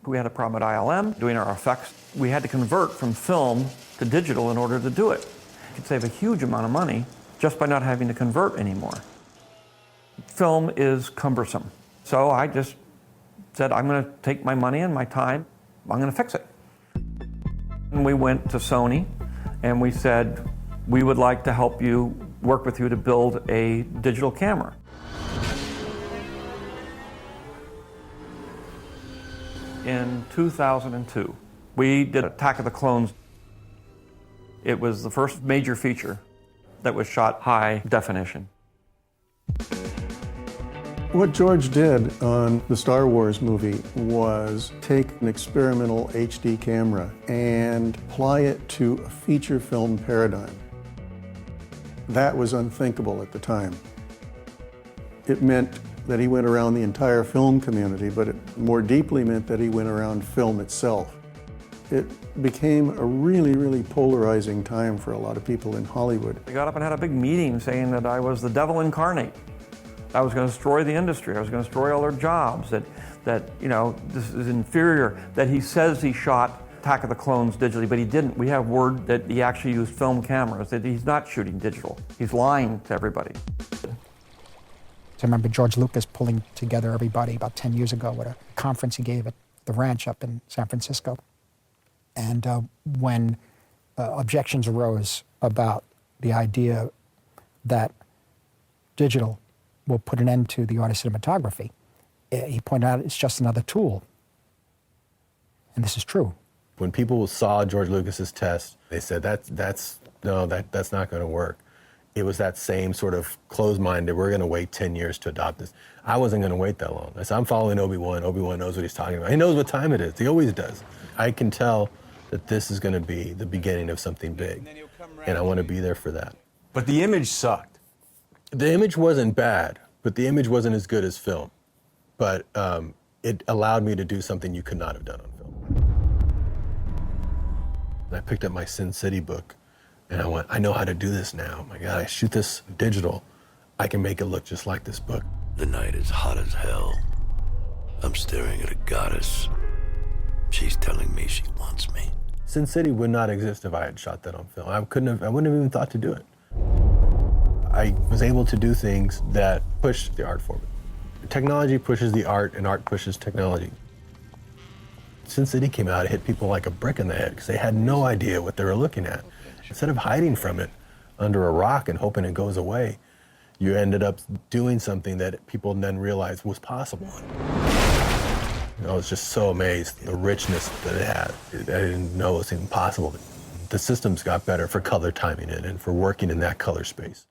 We had a problem at ILM doing our effects. We had to convert from film to digital in order to do it. You could save a huge amount of money just by not having to convert anymore. Film is cumbersome. So I just said, I'm going to take my money and my time, I'm going to fix it. And we went to Sony and we said, we would like to help you, work with you to build a digital camera. In 2002, we did Attack of the Clones. It was the first major feature that was shot high definition. What George did on the Star Wars movie was take an experimental HD camera and apply it to a feature film paradigm. That was unthinkable at the time. It meant that he went around the entire film community, but it more deeply meant that he went around film itself. It became a really, really polarizing time for a lot of people in Hollywood. I got up and had a big meeting saying that I was the devil incarnate. I was going to destroy the industry. I was going to destroy all their jobs. That you know, this is inferior. That he says he shot Attack of the Clones digitally, but he didn't. We have word that he actually used film cameras, that he's not shooting digital. He's lying to everybody. I remember George Lucas pulling together everybody about 10 years ago at a conference he gave at the ranch up in San Francisco. And when objections arose about the idea that digital will put an end to the art of cinematography, he pointed out it's just another tool. And this is true. When people saw George Lucas's test, they said, that's not going to work. It was that same sort of closed-minded, we're going to wait 10 years to adopt this. I wasn't going to wait that long. I said, I'm following Obi-Wan. Obi-Wan knows what he's talking about. He knows what time it is. He always does. I can tell that this is going to be the beginning of something big, and I want to be there for that. But the image sucked. The image wasn't bad, but the image wasn't as good as film. But it allowed me to do something you could not have done on film. I picked up my Sin City book, and I went, I know how to do this now. Oh my God, I shoot this digital. I can make it look just like this book. The night is hot as hell. I'm staring at a goddess. She's telling me she wants me. Sin City would not exist if I had shot that on film. I wouldn't have even thought to do it. I was able to do things that pushed the art forward. Technology pushes the art, and art pushes technology. Sin City came out, it hit people like a brick in the head because they had no idea what they were looking at. Instead of hiding from it under a rock and hoping it goes away, you ended up doing something that people then realized was possible. I was just so amazed, the richness that it had. I didn't know it was even possible. The systems got better for color timing it and for working in that color space.